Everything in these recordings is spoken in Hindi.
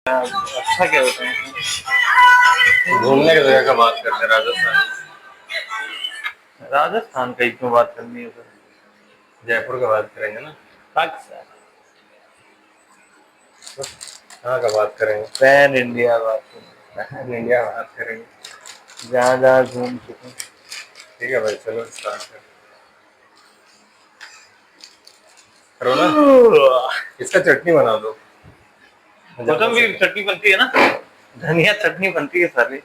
अच्छा क्या होता है? घूमने की जगह का बात करते हैं राजस्थान। राजस्थान का ही क्यों बात करनी है सर? जयपुर का बात करेंगे ना। पाकिस्तान। तो कहाँ का बात करेंगे? पैन इंडिया बात करेंगे। इंडिया बात करेंगे। जहाँ जहाँ घूम चुके। ठीक है भाई, चलो स्टार्ट करो ना। इसका चटनी बना दो। ज्यादा कोथंबीर सही। चटनी बनती है ना, धनिया चटनी बनती है सारी।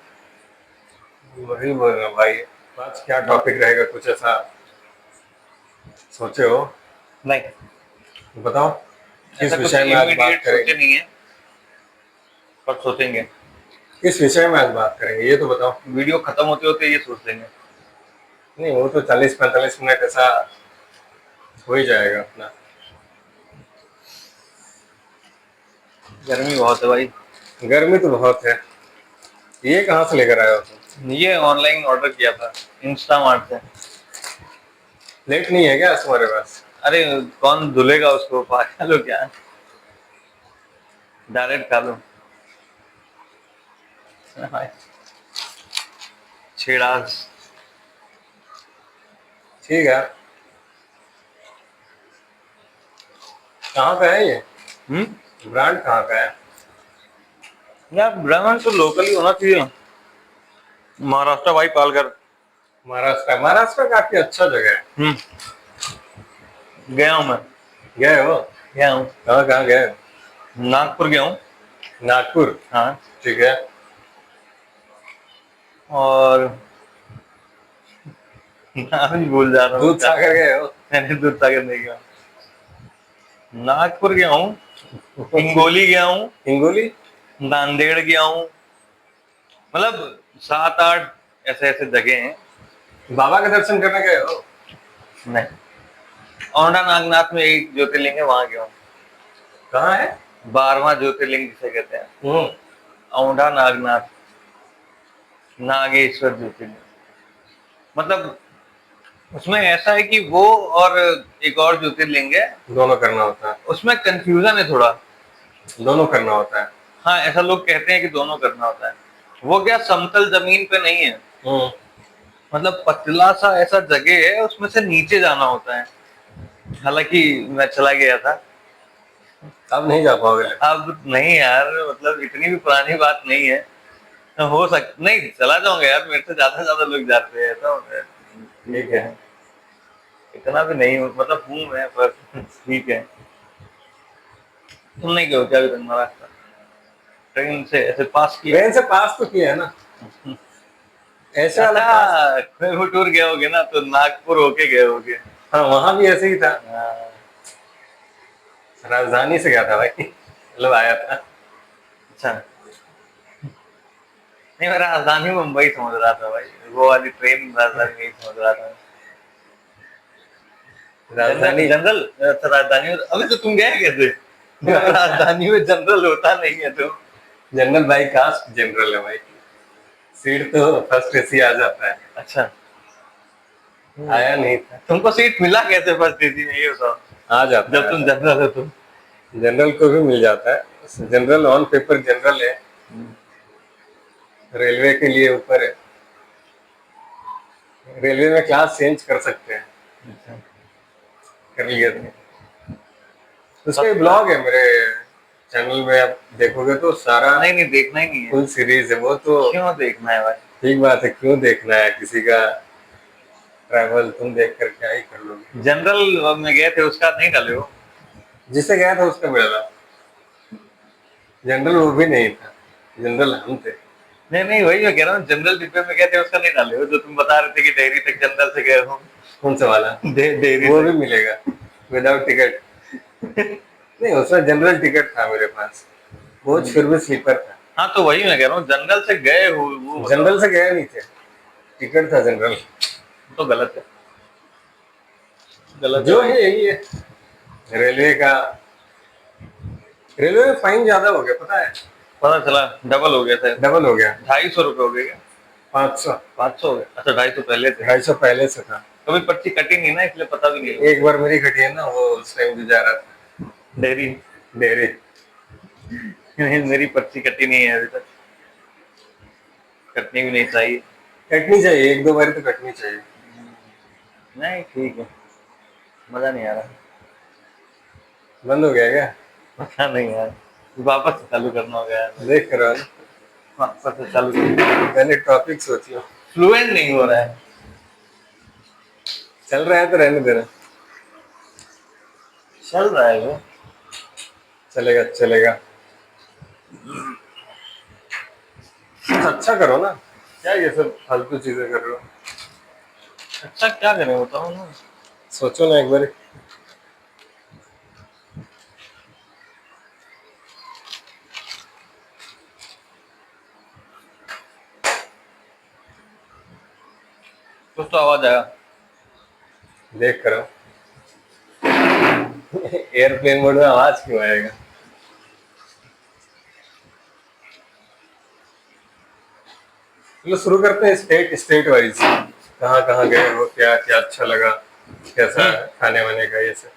वही बोल रहा हूँ भाई। आज क्या हाँ। टॉपिक रहेगा, कुछ ऐसा सोचे हो? नहीं, बताओ, किस ऐसा कुछ विषय में आज बात इमीडिएट सोचे करेंगे? नहीं है, पर सोचेंगे। किस विषय में आज बात करेंगे ये तो बताओ। वीडियो खत्म होते होते ये सोच लेंगे। नहीं, वो तो 40-45 मिनट ऐसा हो ही जाएगा अपना। गर्मी बहुत है भाई। गर्मी तो बहुत है। ये कहाँ से लेकर आए हो तुम? ये ऑनलाइन ऑर्डर किया था, इंस्टामार्ट से। लेट नहीं है क्या तुम्हारे पास? अरे कौन धुलेगा उसको, पागल हो क्या? डायरेक्ट खा लो। छेड़ास। ठीक है। कहाँ का है ये? ब्रांड कहाँ का है? यार ब्राह्मण तो लोकल ही होना चाहिए। महाराष्ट्र भाई, पालघर। महाराष्ट्र। महाराष्ट्र काफी अच्छा जगह है। गया हूँ मैं। गए हो? गया हूँ। कहाँ कहाँ गए हो? नागपुर गया हूँ। नागपुर। हाँ। ठीक है। और नाम ही भूल जा रहा हूँ दूध क्या। सागर गए हो? मैंने दूध सागर नहीं गया। नागपुर गया हूँ, हिंगोली गया हूँ, हिंगोली। नांदेड़ गया हूँ। मतलब 7-8 ऐसे ऐसे जगह हैं। बाबा के दर्शन करने गए हो? नहीं, औंधा नागनाथ में एक ज्योतिर्लिंग है, वहां गया हूँ। कहाँ है? 12वां ज्योतिर्लिंग जिसे कहते हैं, हम्म। औंधा नागनाथ, नागेश्वर ज्योतिर्लिंग। मतलब उसमें ऐसा है कि वो और एक और ज्योतिर्लिंग है, दोनों करना होता है। उसमें कंफ्यूजन है थोड़ा। दोनों करना होता है। हाँ, ऐसा लोग कहते हैं कि दोनों करना होता है। वो क्या समतल जमीन पे नहीं है, हम्म। मतलब पतला सा ऐसा जगह है, उसमें से नीचे जाना होता है। हालांकि मैं चला गया था। अब नहीं जा पाओगे? अब नहीं यार, मतलब इतनी भी पुरानी बात नहीं है। हो नहीं, चला जाऊंगा यार, मेरे से ज्यादा लोग जाते हैं तो। ठीक है। इतना भी नहीं मतलब हूँ मैं, पर ठीक है। तुम नहीं गए हो क्या अभी तक महाराष्ट्र? ट्रेन से ऐसे पास किया? ट्रेन से पास तो किया है ना, ऐसे वाला पास। अच्छा, कोयम्बटूर गए होगे ना, तो नागपुर होके गए होगे। हाँ, वहां भी ऐसे ही था। हाँ। राजधानी से गया था भाई, मतलब आया था। अच्छा, नहीं मैं राजधानी मुंबई समझ रहा था भाई, वो वाली ट्रेन राजधानी नहीं समझ रहा था। जनरल राजधानी। जनरल। अच्छा राजधानी में, अभी तो तुम गए कैसे? राजधानी में जनरल होता नहीं है तो। जनरल भाई, कास्ट जनरल है भाई। सीट तो फर्स्ट एसी आ जाता है। अच्छा, आया नहीं था। तुमको सीट मिला कैसे फर्स्ट एसी में, ये बताओ। आ जाता जब है तुम ऐसा। जनरल हो तो। जनरल को भी मिल जाता है। जनरल ऑन पेपर जनरल है, रेलवे के लिए ऊपर है। रेलवे में क्लास चेंज कर सकते हैं। अच्छा। कर लिया था। उसका एक ब्लॉग है मेरे चैनल में, आप देखोगे तो सारा। नहीं नहीं, देखना ही नहीं है। फुल सीरीज है वो तो। क्यों देखना है भाई? ठीक बात है, क्यों देखना है किसी का ट्रैवल? तुम देख कर क्या ही कर लोगे? जनरल में गए थे उसका नहीं डाले हो? जिससे गया था उसका मिला। जनरल वो भी नहीं था, जनरल हम थे। नहीं नहीं, वही मैं कह रहा हूँ, जनरल डिब्बे में गए थे उसका नहीं डाले हो, जो तुम बता रहे थे कि डेहरी तक जनरल से गए हो। कौन सा वाला? डेहरी वो भी तक। मिलेगा विदाउट टिकट। नहीं, उसमें जनरल टिकट था मेरे पास, वो फिर भी स्लीपर था। हाँ तो वही मैं कह रहा हूँ, जनरल से गए हो वो बताओ। जनरल से गए नहीं थे, टिकट था जनरल। तो गलत है, गलत है जो भाई। है यही है। रेलवे का, रेलवे में फाइन ज्यादा हो गया पता है? पता चला डबल हो गया था। डबल हो गया। 250 रुपये हो गए क्या? 500। 500 हो गया? अच्छा, 250 पहले थे। 250 पहले से था। कभी पर्ची कटी नहीं ना, इसलिए पता भी नहीं होगा। एक बार मेरी घटी है ना, वो उस टाइम जो जा रहा था डेयरी। डेयरी। मेरी पर्ची कटी नहीं है अभी तक, कटनी भी नहीं चाहिए। कटनी चाहिए, एक दो बार तो कटनी चाहिए। नहीं ठीक है, मजा नहीं आ रहा। बंद हो गया क्या? पता नहीं यार, वापस से चालू करना होगा यार, देख करो ना, वापस से चालू करना। मैंने टॉपिक सोची हो। फ्लुएंट नहीं हो रहा है। चल रहा है तो रहने देना, चल रहा है वो। चलेगा चलेगा। कुछ अच्छा करो ना, क्या ये सब फालतू चीजें कर रहे हो? अच्छा क्या करें बताओ ना। सोचो ना एक बार। कुछ तो आवाज आया। देख करो। एयरप्लेन मोड में आवाज क्यों आएगा? चलो शुरू करते हैं स्टेट स्टेट वाइज। कहाँ कहाँ गए हो, क्या क्या अच्छा लगा, कैसा खाने वाने का, ये सब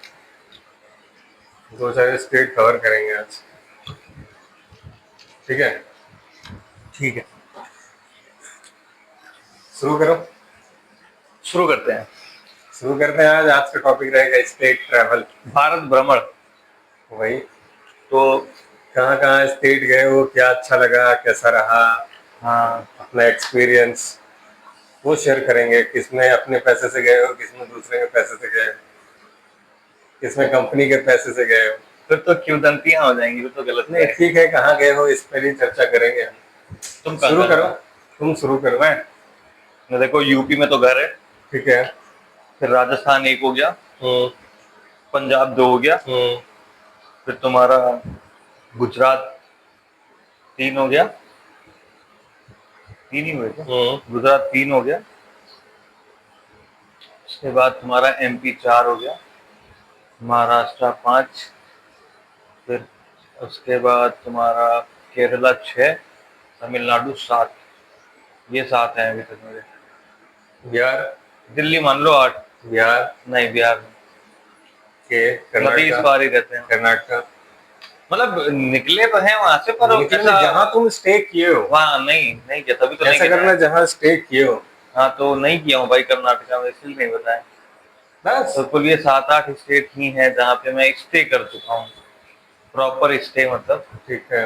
दो चार स्टेट कवर करेंगे आज। ठीक है, ठीक है, शुरू करो। शुरू करते हैं। शुरू करते हैं। आज का टॉपिक रहेगा स्टेट ट्रैवल। भारत भ्रमण। वही, तो कहाँ कहाँ स्टेट गए हो, क्या अच्छा लगा, कैसा रहा, हाँ, अपना एक्सपीरियंस वो शेयर करेंगे। किसमें अपने पैसे से गए हो, किसमें दूसरे के पैसे से गए हो, किसमें कंपनी के पैसे से गए हो। फिर तो क्योंदंतियां हो जाएंगी, फिर तो गलत नहीं है। ठीक है, कहाँ गए हो इस पर ही चर्चा करेंगे हम। तुम कहाँ शुरू गए? करो, तुम शुरू करो। मैं देखो, यूपी में तो घर है। ठीक है। फिर राजस्थान एक हो गया, हम्म पंजाब दो हो गया, हम्म फिर तुम्हारा गुजरात तीन हो गया, तीन ही हुए थे। गुजरात तीन हो गया। उसके बाद तुम्हारा एमपी चार हो गया, महाराष्ट्र पाँच, फिर उसके बाद तुम्हारा केरला छः, तमिलनाडु सात। ये सात हैं अभी तक मेरे। बिहार, दिल्ली मान लो आठ। बिहार नहीं, बिहार में के मतलब इस कर्नाटका, बार ही रहते हैं। कर्नाटका मतलब निकले तो हैं वहां से, पर निकले ऐसा जहाँ तुम स्टे किए हो। वहाँ नहीं किया, तभी तो नहीं ऐसा किया करना है। जहाँ स्टे किए हो। हाँ तो नहीं किया हूँ भाई कर्नाटका में, इसलिए नहीं बताया। बस तो कुल ये सात आठ स्टेट ही हैं जहाँ पे मैं स्टे कर चुका हूँ। प्रॉपर स्टे मतलब ठीक है।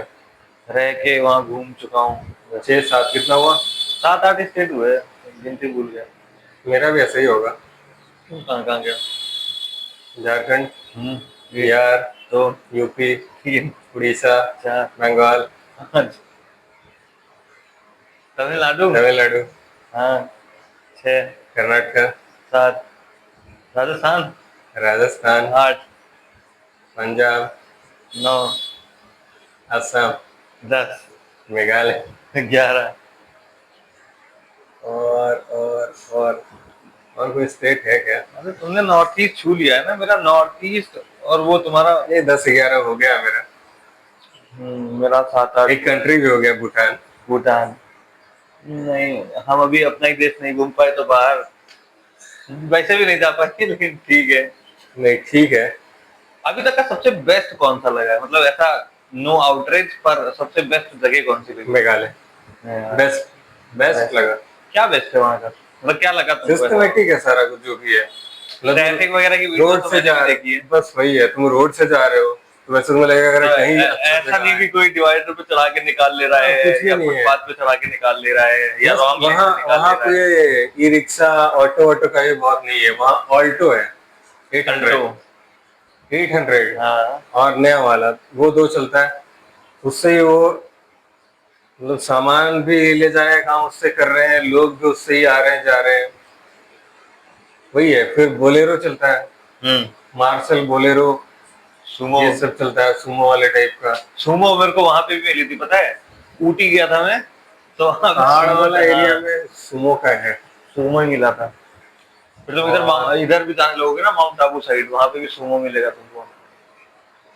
रह के वहाँ घूम चुका हूँ। 6 7 कितना हुआ? सात आठ स्टेट हुए, गिनती भूल गया। मेरा भी ऐसा ही होगा। तुम कहाँ कहाँ गया? झारखंड, एक, बिहार, दो, यूपी, तीन, उड़ीसा, चार, बंगाल, पाँच, तमिलनाडु तमिलनाडु, हाँ, छः, कर्नाटका, सात, राजस्थान राजस्थान, आठ, पंजाब, नौ, असम, 10, मेघालय 11। और कोई स्टेट है क्या? अरे तुमने नॉर्थ ईस्ट छू लिया है ना, मेरा नॉर्थ ईस्ट और वो तुम्हारा। ये 10 11 हो गया मेरा। मेरा सात आठ। एक कंट्री भी हो गया, भूटान। भूटान नहीं, हम अभी अपना ही देश नहीं घूम पाए तो बाहर वैसे भी नहीं जा पाए, लेकिन ठीक है। नहीं ठीक है। अभी तक का सबसे बेस्ट कौन सा लगा है, मतलब ऐसा नो आउटरेज पर सबसे बेस्ट जगह कौन सी लगी? मेघालय बेस्ट, बेस्ट लगा। क्या बेस्ट है वहाँ का, मतलब क्या लगा तुमको? सिस्टमेटिक है सारा कुछ जो भी है। ट्रैफिक वगैरह की वीडियो रोड तो से मैंने जा भी रहे देखी है। बस वही है, तुम रोड से जा रहे हो तो वैसे तुम्हें लगेगा अगर कहीं अच्छा ऐसा जगह नहीं है। कि कोई डिवाइडर पे चढ़ा के निकाल ले रहा है कुछ भी या नहीं है। फुटपाथ पे चढ़ा के निकाल ले रहा है या बस रॉन्ग वहाँ वहाँ निकाल ले रहा है। कोई ई रिक्शा ऑटो ऑटो का भी बहुत नहीं है, वहाँ ऑल्टो है 800 800 हाँ, और नया वाला वो दो चलता है। उससे ही वो मतलब सामान भी ले जाने का काम उससे कर रहे हैं, लोग भी उससे ही आ रहे हैं जा रहे हैं। वही है। फिर बोलेरो चलता है, मार्शल बोलेरो, सुमो। ये सब चलता है, सुमो वाले टाइप का। सुमो मेरे को वहां पे भी मिली थी, पता है, ऊटी गया था मैं तो वहाँ पे पहाड़ सुमो वाला था। एरिया में सुमो का है। सुमो ही मिला था। फिर तुम इधर भी जाने लोगे ना माउंट आबू साइड, वहां पे भी सुमो मिलेगा तुमको।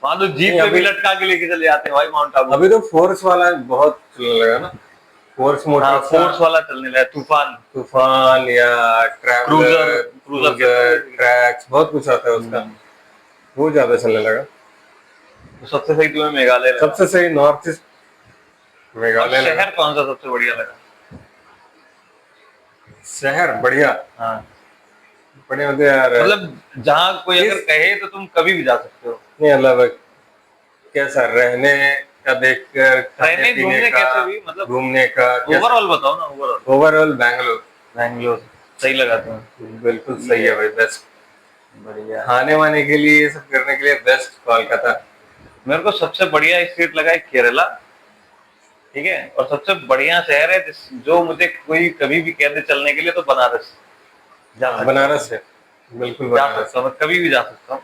वहां तो जीप नहीं, पे भी अभी लटका के लेके चले जाते हैं भाई माउंट आबू। अभी तो फोर्स वाला बहुत चलने लगा ना, फोर्स हाँ, मोटर फोर्स वाला चलने लगा, तूफान, तूफान या ट्रैवलर, क्रूजर ट्रैक्स, बहुत कुछ आता है उसका। वो ज्यादा चलने लगा। तो सबसे सही तुम्हें मेघालय लगा। सबसे सही नॉर्थ ईस्ट और मेघालय लगा। शहर कौन सा सबसे बढ़िया लगा? शहर बढ़िया, हाँ, बढ़िया होते यार। मतलब जहाँ कोई अगर इस कहे तो तुम कभी भी जा सकते हो। नहीं मतलब कैसा रहने का देखकर, खाने रहने पीने घूमने का, कैसे भी, मतलब घूमने का कैसा? ओवरऑल बताओ ना, ओवरऑल। ओवरऑल बैंगलोर बैंगलोर सही लगा तुम्हें? बिल्कुल सही है भाई, बेस्ट। बढ़िया। खाने वाने के लिए, ये सब करने के लिए बेस्ट कोलकाता। मेरे को सबसे बढ़िया स्टेट लगा है केरला, ठीक है। और सबसे बढ़िया शहर है जो मुझे कोई कभी भी कह दे चलने के लिए, तो बनारस। जा हाँ, सकता हूँ, बनारस है, बिल्कुल जा बनारस सकता है। हूँ, मैं कभी भी जा सकता हूँ।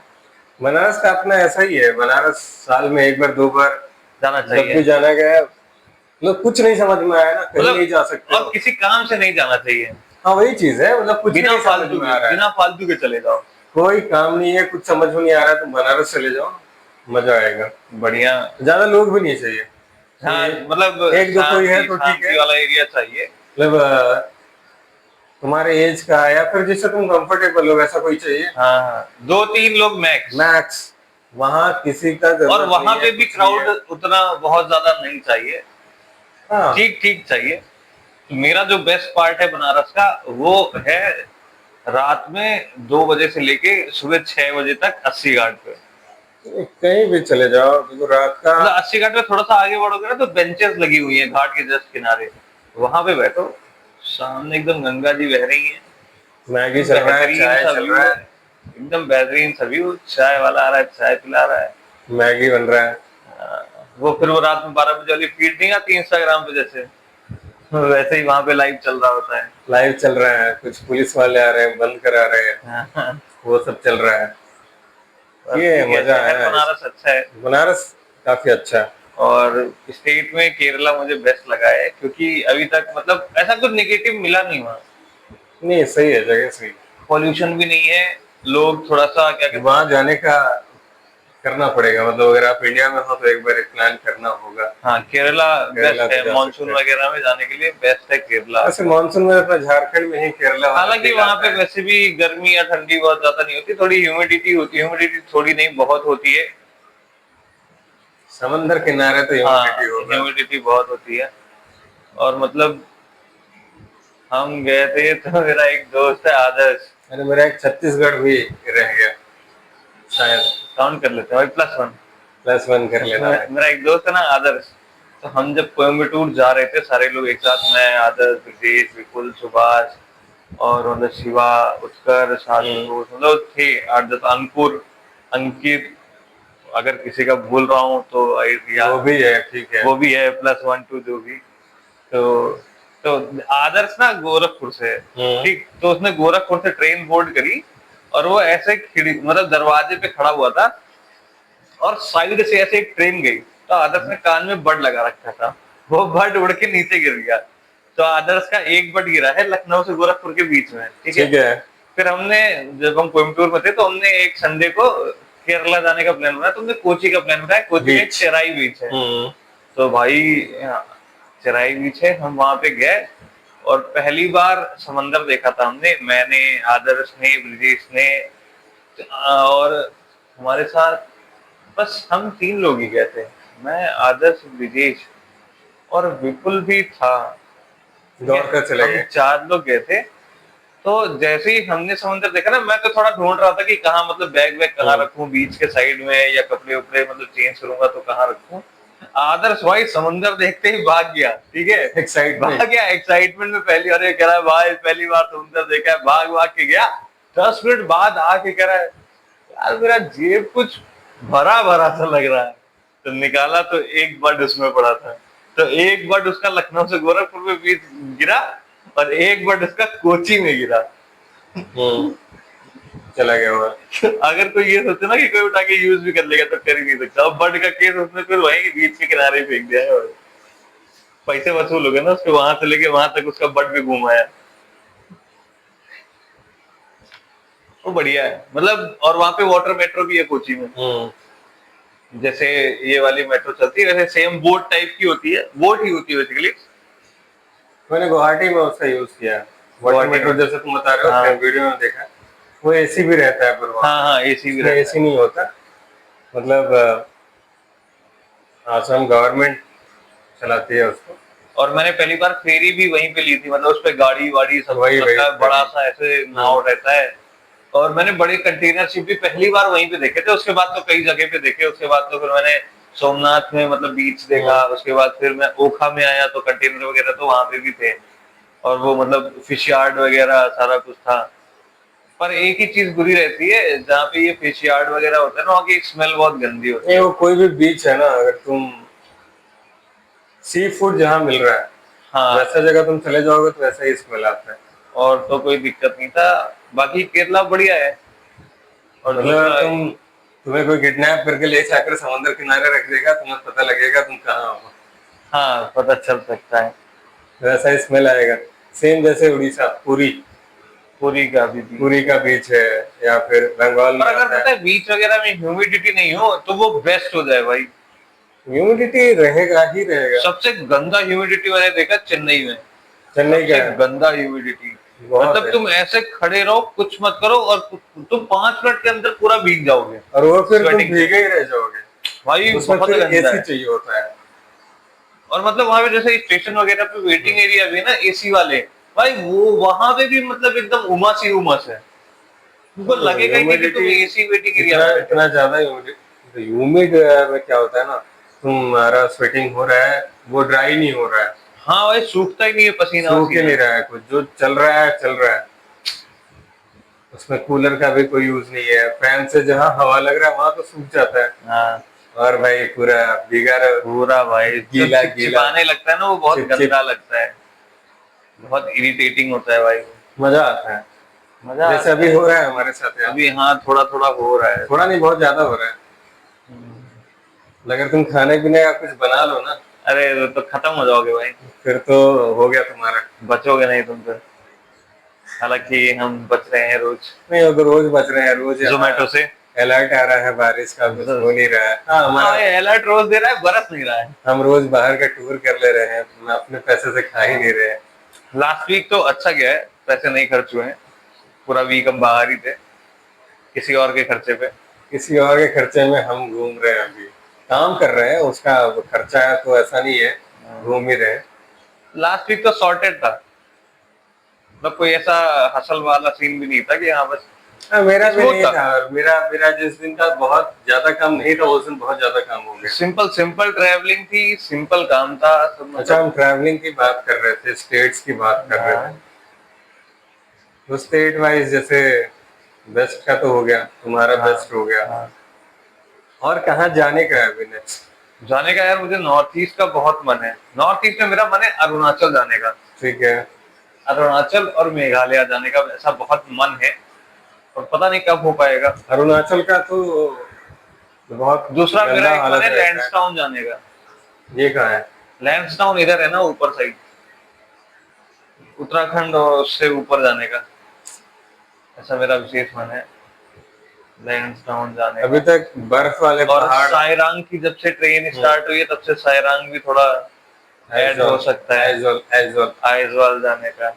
बनारस का अपना ऐसा ही है, बनारस साल में एक बार दो बार जाना जब भी चाहिए, जाना गया, मतलब कुछ नहीं समझ में आया ना, कहीं नहीं मतलब जा सकते और हो। किसी काम से नहीं जाना चाहिए। हाँ वही चीज है, मतलब कुछ भी बिना नहीं समझ फालतू में के, आ रहा है, बिना फालतू के चले जाओ। कोई काम नहीं है, कुछ समझ में नहीं आ रहा है, तो बनारस चले जाओ, मजा आएगा। बढ़िया। ज्यादा लोग भी नहीं चाहिए, हाँ, मतलब एक दो कोई है शांति तो ठीक है, शांति वाला एरिया चाहिए। मतलब तुम्हारे एज का या फिर जिससे तुम कंफर्टेबल हो वैसा कोई चाहिए। हाँ हाँ, 2-3 लोग मैक्स। मैक्स, वहाँ किसी का और जरूरत वहां नहीं है, पे भी कुछ नहीं क्राउड है। उतना बहुत ज्यादा नहीं चाहिए, हाँ ठीक ठीक चाहिए। मेरा जो बेस्ट पार्ट है बनारस का, वो है रात में 2 बजे से लेके सुबह 6 बजे तक अस्सी घाट पे। कहीं भी चले जाओ, देखो रात का मतलब अस्सी घाट पे थोड़ा सा आगे बढ़ोगे ना, तो बेंचेस लगी हुई हैं घाट के जस्ट किनारे, वहां पे बैठो, सामने एकदम गंगा जी बह रही है, मैगी चल रहा है, बेहतरीन चाय सा चल व्यू रहा है, है, एकदम बेहतरीन सा व्यू, चाय वाला आ रहा है, चाय पिला रहा है। मैगी बन रहा है, वो फिर वो रात में 12 बजे वाली फीड नहीं आती इंस्टाग्राम पे जैसे, वैसे ही वहां पे लाइव चल रहा होता है। लाइव चल रहा है, कुछ पुलिस वाले आ रहे हैं, बंद करा रहे हैं, हाँ, वो सब चल रहा है। बस ये ठीक है, मजा शहर आया बनारस अच्छा है। बनारस काफी अच्छा है। और स्टेट में केरला मुझे बेस्ट लगा है, क्योंकि अभी तक मतलब ऐसा कुछ निगेटिव मिला नहीं वहाँ। नहीं सही है, जगह सही। पॉल्यूशन भी नहीं है, लोग थोड़ा सा क्या कहते हैं। वहां जाने का करना पड़ेगा, मतलब अगर आप इंडिया में हो तो एक बार एक प्लान करना होगा। हाँ, केरला केरला बेस्ट तो है, जा सकते मानसून हैं। वगैरह में जाने के लिए बेस्ट है केरला। वैसे मानसून में अपना झारखंड में ही केरला वाला हालांकि फील वहां आता पे है। वैसे भी गर्मी या ठंडी बहुत ज्यादा नहीं होती, थोड़ी ह्यूमिडिटी होती है, ह्यूमिडिटी थोड़ी नहीं बहुत होती है। समंदर किनारे तो ह्यूमिडिटी हाँ, होगा। ह्यूमिडिटी बहुत होती है। और मतलब हम गए थे तो मेरा एक दोस्त है आदर्श। अरे मेरा एक छत्तीसगढ़ भी रह गया शायद, काउंट कर लेते हैं भाई, +1। +1 कर लेना भाई। मेरा एक दोस्त है ना आदर्श, तो हम जब कोयम्बटूर जा रहे थे सारे लोग एक साथ, मैं, आदर्श, ब्रजेश, विपुल, सुभाष, और मतलब शिवा, उत्कर, हम्म, साशुतोष, मतलब थे 8-10, अंकुर, अंकित, अगर किसी का भूल रहा हूँ तो या वो भी है, ठीक है। वो भी है, +1 2 जो भी। तो तो आदर्श ना गोरखपुर से है, हम्म ठीक, तो उसने गोरखपुर से ट्रेन बोर्ड करी, और वो ऐसे खिड़ी मतलब दरवाजे पे खड़ा हुआ था, और साइड से ऐसे एक ट्रेन गई, तो आदर्श ने कान में बड लगा रखा था, वो बड उड़ के नीचे गिर गया। तो आदर्श का एक बड गिरा है लखनऊ से गोरखपुर के बीच में, ठीक है। ठीक है। फिर हमने, जब हम कोयम्बटूर में थे, तो हमने एक संडे को केरला जाने का प्लान बनाया, तो हमने कोची का प्लान बनाया, कोची में एक बीच। चेराई बीच है। हम्म तो भाई चेराई बीच है, हम वहां पे गए, और पहली बार समंदर देखा था हमने, मैंने, आदर्श ने, ब्रिजेश ने, और हमारे साथ बस हम 3 लोग ही गए थे, मैं, आदर्श, ब्रिजेश, और विपुल भी था, ठीक है। दौड़ कर चले हम गए। 4 लोग गए थे। तो जैसे ही हमने समुद्र देखा ना, मैं तो थोड़ा ढूंढ रहा था कि कहाँ, मतलब बैग वैग कहाँ हम्म, रखूं, बीच के साइड में, या कपड़े उपड़े मतलब चेंज करूंगा तो कहाँ रखूं। आदर्श भाई समुद्र देखते ही भाग गया, ठीक है। एक्साइटमेंट। भाग गया एक्साइटमेंट में, पहली बार ये कह रहा है भाई पहली बार समुद्र देखा है, भाग भाग के गया। 10 मिनट बाद आके कह रहा है यार मेरा जेब कुछ भरा भरा सा लग रहा है। तो निकाला तो एक बड उसमें पड़ा था, तो एक बड उसका लखनऊ से गोरखपुर में बीच गिरा, और एक बड उसका कोची में गिरा। हम्म चला गया हुआ। अगर कोई ये सोचे ना कि कोई उठा के यूज भी कर लेगा, तो कर ही नहीं सकता। अब बर्ड का केस उसने फिर वहीं बीच के किनारे फेंक दिया है, और पैसे वसूल हो गए ना उसके, वहां से लेके वहां तक उसका बर्ड भी घुमाया। वो बढ़िया है मतलब, और वहां पे वाटर मेट्रो भी है कोची में, हम्म जैसे ये वाली मेट्रो चलती है, वैसे सेम बोट टाइप की होती है, बोट ही होती है बेसिकली। मैंने गुवाहाटी में उसका यूज किया, वाटर गुवाहाटी मेट्रो में, जैसे तुम बता रहे हो, हाँ वीडियो में देखा। वो एसी भी रहता है, पर वहाँ हाँ हाँ, एसी भी इसमें रहता एसी है। नहीं होता, मतलब आसाम गवर्नमेंट चलाती है उसको। और मैंने पहली बार फेरी भी वहीं पे ली थी, मतलब उस पे गाड़ी वाड़ी सब वही कुछ वही रखा है, बड़ा सा ऐसे नाव रहता है। और मैंने बड़े कंटेनर शिप भी पहली बार वहीं पे देखे थे, उसके बाद तो कई जगह पे देखे, उसके बाद तो फिर मैंने सोमनाथ में मतलब बीच देखा, उसके बाद फिर मैं ओखा में आया तो कंटेनर वगैरह तो वहां पे भी थे, और वो मतलब फिश यार्ड वगैरह सारा कुछ था। पर एक ही चीज बुरी रहती है, जहाँ पे ये फिश यार्ड वगैरह होता है ना, वहाँ की स्मेल बहुत गंदी होती नहीं, है। वो कोई भी बीच है ना, अगर तुम सी फूड जहाँ मिल रहा है हाँ, वैसा जगह तुम चले जाओगे तो वैसा ही स्मेल आता है। और तो कोई दिक्कत नहीं था। बाकी केरला बढ़िया है। और मतलब दूसरा, तुम्हें कोई किडनैप करके ले जाकर समुद्र किनारे रख देगा, तुम्हें पता लगेगा तुम कहाँ हो। हाँ पता चल सकता है। वैसा ही स्मेल आएगा। सेम जैसे उड़ीसा, पुरी। पुरी का भी पुरी बीच है। का बीच है, या फिर बंगाल पर में अगर आता पता है। है बीच वगैरह में ह्यूमिडिटी नहीं हो तो वो बेस्ट हो जाए भाई। ह्यूमिडिटी रहेगा ही रहेगा। सबसे गंदा ह्यूमिडिटी मैंने देखा चेन्नई में। चेन्नई का सबसे है, गंदा ह्यूमिडिटी। बहुत मतलब है। तुम ऐसे खड़े रहो, कुछ मत करो, और तुम 5 मिनट के अंदर पूरा भीग जाओगे और वो फिर तुम स्वेटिंग से। भीगे ही रह जाओगे। भाई उसमें बहुत फिर गंदा एसी है। चाहिए होता है। और मतलब वहां पे जैसे स्टेशन वगैरह पे वेटिंग एरिया भी है ना एसी वाले, भाई वो वहां पे भी मतलब एकदम उमस ही उमस है। तुमको लगेगा ही नहीं कि तुम ह्यूमिडिटी एसी वेटिंग एरिया इतना में बैठे हो। इतना ज्यादा ह्यूमिड में क्या होता है ना, तुम्हारा स्वेटिंग हो रहा है, वो ड्राई नहीं हो रहा है। हाँ भाई, सूखता ही नहीं है पसीना सूख ही वसीना। नहीं रहा है, कुछ जो चल रहा है चल रहा है। उसमें कूलर का भी कोई यूज नहीं है, फैन से जहाँ हवा लग रहा है वहां तो सूख जाता है। हाँ और भाई पूरा भीगा रहो, पूरा भाई जो गीला गीला, चिपचिपाने लगता है ना, वो बहुत चिप चिप। गंदा लगता है। बहुत इरिटेटिंग होता है भाई। मजा आता है। मजा जैसे आता अभी है। हो रहा है हमारे साथ यहाँ। अभी हाँ थोड़ा थोड़ा हो रहा है थोड़ा ऐसा। नहीं, बहुत ज्यादा हो रहा है। अगर तुम खाने पीने का कुछ बना लो ना, अरे वो तो खत्म हो जाओगे भाई। फिर तो हो गया तुम्हारा। बचोगे नहीं तुम तो। हालांकि हम बच रहे हैं रोज नहीं, वो तो रोज बच रहे हैं, रोज यहाँ जोमेटो से। अलर्ट आ रहा है, बारिश का कुछ हो नहीं रहा है। हाँ, हाँ हमारा ये अलर्ट रोज दे रहा है, बरस नहीं रहा है। हम रोज बाहर का टूर कर ले रहे हैं, हम अपने पैसे से खा ही नहीं रहे हैं। लास्ट वीक तो अच्छा गया है, पैसे नहीं खर्च हुए हैं। पूरा वीक हम बाहर ही थे, किसी और के खर्चे पे। किसी और के खर्चे में हम घूम रहे हैं, अभी काम कर रहे हैं, उसका खर्चा है तो ऐसा नहीं है, घूम ही रहे हैं। लास्ट वीक तो सॉर्टेड था, मतलब कोई ऐसा हसल वाला सीन भी नहीं था कि हाँ बस। हाँ, मेरा भी स्मूथ नहीं था। था, और मेरा मेरा जिस दिन का बहुत ज्यादा काम नहीं था, उस दिन बहुत ज्यादा काम हो गया। सिंपल सिंपल ट्रैवलिंग थी, सिंपल काम था सब अच्छा, हम मतलब। ट्रैवलिंग की बात कर रहे थे, स्टेट्स की बात कर रहे थे। हाँ, तो स्टेट वाइज जैसे वेस्ट का तो हो गया, तुम्हारा हाँ, वेस्ट हो गया। हाँ। और कहाँ जाने का है अभी नेक्स्ट? जाने का यार मुझे नॉर्थ ईस्ट का बहुत मन है। नॉर्थ ईस्ट में मेरा मन है अरुणाचल जाने का। ठीक है। अरुणाचल और मेघालय जाने का ऐसा बहुत मन है, और पता नहीं कब हो पाएगा। अरुणाचल का तो बहुत दूसरा मेरा गंदा एक मन हालत है रहता है। लैंसडाउन जाने का। ये कहाँ है? लैंसडाउन इधर है ना, ऊपर साइड, उत्तराखंड और उससे ऊपर जाने का ऐसा मेरा विशेष मन है, लैंसडाउन जाने अभी का। तक बर्फ वाले और पहाड़। सायरांग की जब से ट्रेन स्टार्ट हुई है तब से सायरांग भी थोड़ा ऐड हो आइजॉल, सकता है। आइजॉल, आइजॉल। आइजवाल जाने का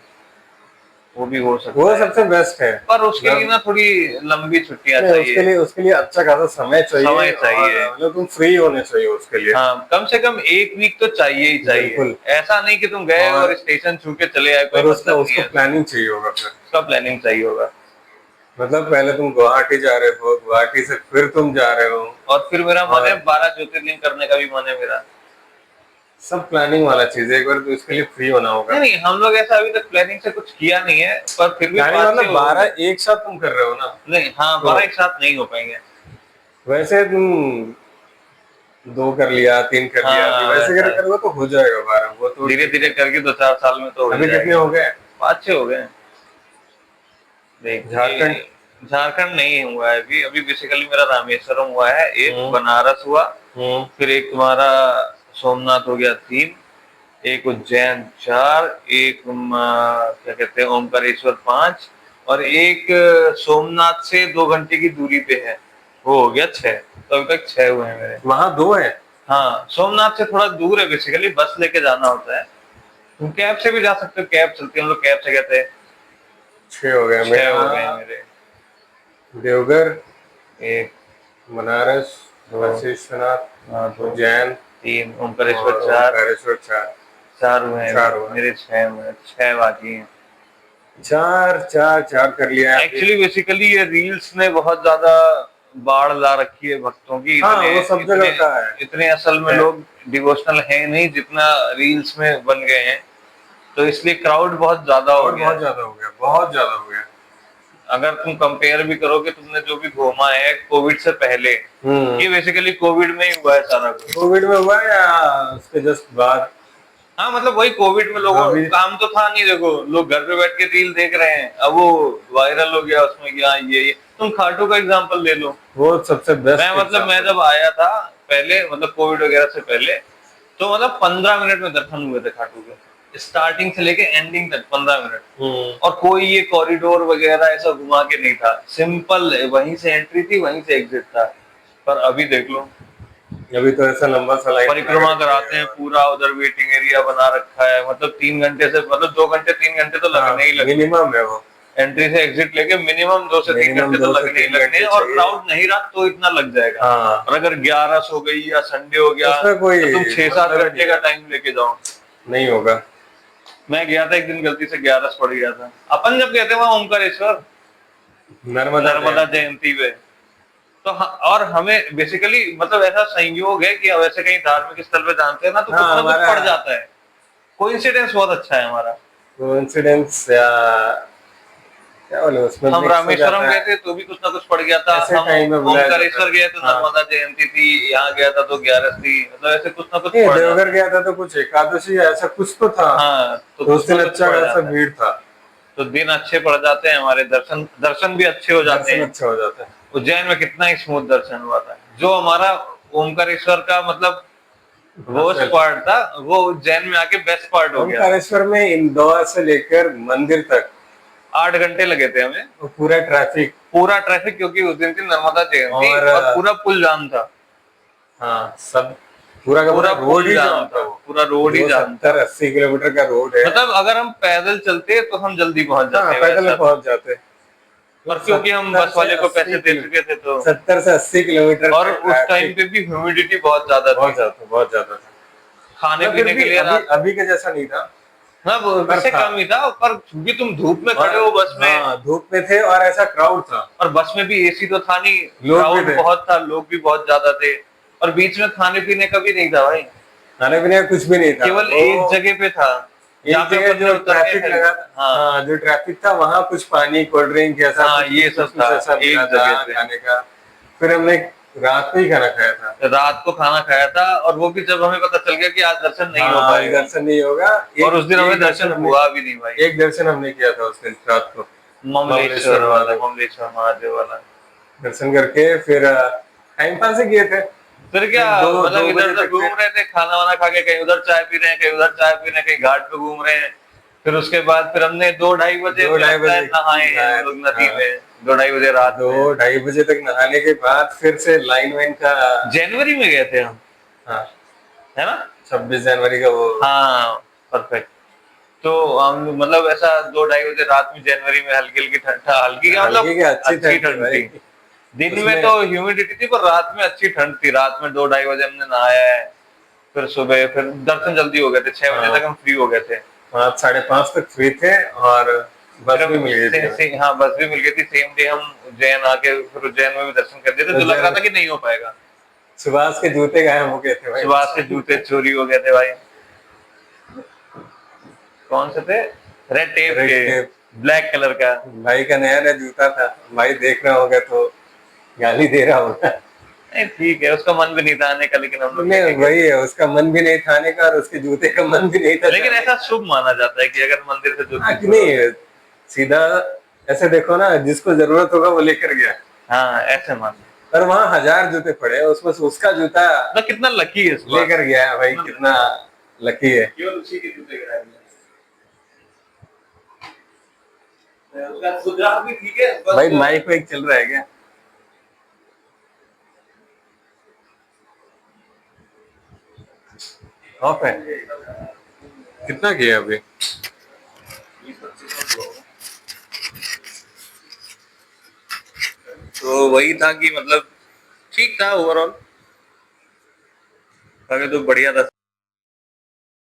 वो भी हो वो सकता है। सबसे बेस्ट है। पर उसके लिए मतलब ना थोड़ी लंबी छुट्टियां नहीं, चाहिए। उसके लिए अच्छा खासा समय समय चाहिए, और चाहिए। मतलब तुम फ्री होने चाहिए उसके लिए। हाँ कम से कम एक वीक तो चाहिए ही चाहिए। बिल्कुल। ऐसा नहीं कि तुम गए और और स्टेशन छू के चले आए, कोई और उसका मतलब नहीं उसको है। प्लानिंग चाहिए होगा फिर। उसका प्लानिंग चाहिए होगा। मतलब पहले तुम गुवाहाटी जा रहे हो, गुवाहाटी से फिर तुम जा रहे हो। और फिर मेरा मन है और 12 ज्योतिर्लिंग करने का भी मन है मेरा। सब प्लानिंग वाला चीज है, एक बार तो इसके लिए फ्री होना होगा। नहीं नहीं, हम लोग ऐसा अभी तक प्लानिंग से कुछ किया नहीं है, पर फिर भी यानी 5-6 मतलब हो गए। 12 एक साथ तुम कर रहे हो ना? नहीं हाँ, तो 12 एक साथ नहीं हो पाएंगे। वैसे तुम 2 कर लिया, 3 कर लिया, अभी हाँ वैसे वैसा कर करोगे तो हो जाएगा 12, वो तो धीरे ठीक धीरे है। करके 2-4 साल में तो हो ही अभी कितने जाएगा। हो गए? 5-6 हो गए। झारखंड। देखिए, झारखंड नहीं हुआ है अभी। अभी बेसिकली मेरा रामेश्वरम हुआ है, एक हम्म। बनारस हुआ, हम्म। फिर एक तुम्हारा सोमनाथ हो गया 3, एक उज्जैन 4, एक क्या कहते हैं ओमकारेश्वर 5, और एक सोमनाथ से 2 घंटे की दूरी पे है, वो हो गया 6। तो अभी तक 6 हुए हैं मेरे। वहां 2 है? हाँ सोमनाथ से थोड़ा दूर है, बेसिकली बस लेके जाना होता है। तुम कैब से भी जा सकते हो, कैब चलती है, हम लोग कैब से गए थे। 6 हो गए 6 मेरा। हो गए मेरे। देवघर, एक, बनारस, 2, काशी विश्वनाथ, हाँ 2, उज्जैन, 3, ओमकारेश्वर और 4, ओमकारेश्वर 4। 4 हुए हैं 4 अभी, हुआ। मेरे 6 हुए हैं, 6 बाकी हैं। 4 कर लिया है अभी। एक्चुअली बेसिकली ये रील्स ने बहुत ज्यादा बाढ़ ला रखी है भक्तों की। हाँ, इतने वो सब इतने जगह का इतने असल में है। लोग डिवोशनल है नहीं जितना रील्स में बन गए हैं, तो इसलिए क्राउड बहुत ज्यादा हो और गया बहुत है। ज्यादा हो गया, बहुत ज्यादा हो गया। अगर तुम कंपेयर भी करोगे, तुमने जो भी घूमा है कोविड से पहले, हम्म। ये बेसिकली कोविड में ही हुआ है सारा कुछ। कोविड में हुआ है या उसके जस्ट बाद? हाँ मतलब वही कोविड में लोगों अभी काम तो था नहीं, देखो लोग घर पे बैठ के रील देख रहे हैं, अब वो वायरल हो गया उसमें क्या ये तुम खाटू का एग्जांपल ले लो। वो सबसे बेस्ट मैं एग्जाम्पल। जब आया था पहले, मतलब कोविड वगैरह से पहले, तो मतलब 15 मिनट में दर्शन हुए थे खाटू के, स्टार्टिंग से लेके एंडिंग तक 15 मिनट। और कोई ये कॉरिडोर वगैरह ऐसा घुमा के नहीं था, सिंपल वहीं से एंट्री थी वहीं से एग्जिट था। पर अभी देख लो, अभी तो ऐसा लंबा सा लाइन लगा परिक्रमा रखी कराते है। हैं पूरा, उधर वेटिंग एरिया बना रखा है, मतलब 3 घंटे से, मतलब 2 घंटे 3 घंटे तो लगने ही लगने, मिनिमम है वो। एंट्री से एग्जिट लेके मिनिमम 2 से 3 मिनिमम घंटे तो दो से लगने ही तीन लगने घंटे हैं, और चाहिए। क्राउड नहीं रहा तो इतना लग जाएगा। हाँ, और अगर 11 हो गई या संडे हो गया उसमें कोई तो तुम 6-7 मतलब घंटे का टाइम लेके जाओ। नहीं होगा। मैं गया था एक दिन, गलती से 11 पड़ गया था, अपन जब गए थे वहां ओमकारेश्वर, नर्मदा नर्मदा जयंती। जयंती पे। तो और हमें बेसिकली मतलब ऐसा संयोग है कि अब ऐसे कहीं धार्मिक स्थल पे जानते हैं ना, तो कुछ हाँ, ना कुछ हमारा पड़ जाता है। कोइंसिडेंस बहुत अच्छा है हमारा। कोइंसिडेंस या क्या बोले, उसमें हम मिक्स हो रामेश्वरम जाता गए है। थे तो भी कुछ ना कुछ पड़ गया था, ऐसे हम टाइम में बुलाया जाता ओमकारेश्वर है। गए तो हाँ। नर्मदा जयंती थी, यहाँ गया था तो 11 थी, मतलब ऐसे कुछ ना कुछ ये पड़ देवघर जाता है। गया था तो कुछ एकादशी या ऐसा कुछ तो था। हाँ तो तो कुछ उस ना दिन कुछ अच्छा पड़ खासा जाता है, भीड़ था। तो दिन अच्छे पड़ जाते हैं हमारे, दर्शन दर्शन भी अच्छे हो जाते दर्शन हैं। अच्छा हो जाता है। उज्जैन में कितना ही स्मूथ दर्शन हुआ था। जो हमारा ओमकारेश्वर का मतलब वर्स्ट हासिल। पार्ट था, वो उज्जैन में आके बेस्ट पार्ट हो गया। ओमकारेश्वर में इंदौर से लेकर मंदिर तक 8 घंटे लगे थे हमें, वो पूरा ट्रैफिक। पूरा ट्रैफिक, क्योंकि उस दिन थी नर्मदा जयंती और और पूरा पुल जाम था। हाँ, सब पूरा का पूरा पूरा रोड पुल ही जाम जाम था, था वो। पूरा रोड ही जो जाम था। 70-80 किलोमीटर का रोड है। मतलब अगर हम पैदल चलते तो हम जल्दी पहुंच हाँ, जाते, पैदल वैसा में था। पहुंच जाते। पर तो क्योंकि हम सत्तर बस से वाले को पैसे अस्सी दे किलो चुके थे तो, 70 से 80 किलोमीटर और का उस टाइम ट्रैफिक। पे भी ह्यूमिडिटी बहुत ज्यादा थी, बहुत ज्यादा था। खाने मतलब फिर पीने के भी लिए अभी रात। अभी के जैसा नहीं था। हाँ पर उससे था। कम ही था, पर क्योंकि तुम धूप में और खड़े हो बस में, हाँ, धूप में थे और ऐसा क्राउड था। और बस में भी एसी तो था नहीं, लोग भी क्राउड थे। बहुत था, लोग भी बहुत ज्यादा थे। और बीच में खाने पीने का भी नहीं था भाई, खाने पीने का कुछ भी नहीं था केवल वो। एक जगह पे था जहाँ एक पे जगह अपन ने जो उतर के ट्रैफिक लगा। हाँ हाँ, जो ट्रैफिक था वहां कुछ पानी कोल्ड ड्रिंक ऐसा हाँ, कुछ ये कुछ कुछ सब कुछ था ऐसा मिला एक था जगह पे। खाने का। फिर हमने रात में ही खाना खाया था। रात को खाना खाया था, और वो भी जब हमें पता चल गया कि आज दर्शन नहीं हो हाँ, आज पाएगा। दर्शन नहीं होगा। और उस दिन हमें एक दर्शन हमने हुआ भी नहीं भाई। एक दर्शन हमने किया था उस दिन रात को। ममलेश्वर ममलेश्वर वाला, महादेव ममलेश्वर महादेव वाला। दर्शन करके फिर टाइम पास ही किए थे। फिर क्या, फिर दो मतलब दो इधर बजे उधर तक घूम फिर रहे थे, खाना वाना खा के कहीं उधर चाय पी रहे हैं, कहीं उधर चाय पी रहे हैं, कहीं घाट पे घूम रहे हैं। फिर उसके बाद फिर हमने 2-2:30 बजे दो मुझे ढाई लगता है बजे नहाए हैं हम लोग नदी हाँ, में, 2-2:30 बजे रात में। 2-2:30 बजे तक नहाने के बाद फिर से लाइन वाइन का। जनवरी में गए थे हम, हाँ, है ना? 26 जनवरी का वो। हाँ परफेक्ट। तो हम मतलब ऐसा 2-2:30 बजे रात में जनवरी में हल्की हल्की ठंड, हल्की क्या हल्की मतलब की अच्छी अच्छी ठंड थी ठंड भाई। थी। दिन में उसमें तो ह्यूमिडिटी थी, पर रात में अच्छी ठंड थी। रात में 2-2:30 बजे हमने नहाया है, फिर सुबह फिर दर्शन जल्दी हो गए थे, 6 बजे तक हाँ, हम फ्री हो गए थे। 5 साढ़े 5 तक फ्री थे और फिर बस भी हम मिल गई थी हमें। हाँ बस भी मिल गई थी, सेम डे हम उज्जैन आके फिर उज्जैन में भी दर्शन कर दिए थे, जो लग रहा उज्जैन था कि नहीं हो पाएगा। सुभाष के जूते गायब हो गए थे भाई सुभाष के उस जूते टाइम। चोरी हो गए थे भाई। कौन से थे? रेड टेप रेड के, टेप। ब्लैक कलर का। भाई का नया नया जूता था। भाई देख रहा होगा तो गाली दे रहा होगा। नहीं ठीक है, उसका मन भी नहीं था आने का, लेकिन हम लोग नहीं, लेके गए। वही है, उसका मन भी नहीं था आने का और उसके जूते का मन भी नहीं था लेकिन जाने ऐसा का। शुभ माना जाता है कि अगर मंदिर से हाँ जूते कि चोरी हो नहीं, गए। सीधा ऐसे देखो ना, जिसको जरूरत होगा वो लेकर गया। हाँ ऐसे मानो। पर वहां 1000 जूते पड़े हैं, उसमें से उसका जूता मतलब कितना लकी है सुभाष, लेकर गया है भाई, कितना कितना लकी है। केवल उसी के जूते गिराए हैं। उसका खुदरा भी ठीक है बस। भाई माइक वाइक चल रहा है क्या? ऑफ है। कितना किया अभी? तो वही था कि मतलब ठीक था ओवरऑल। खा के तो बढ़िया था।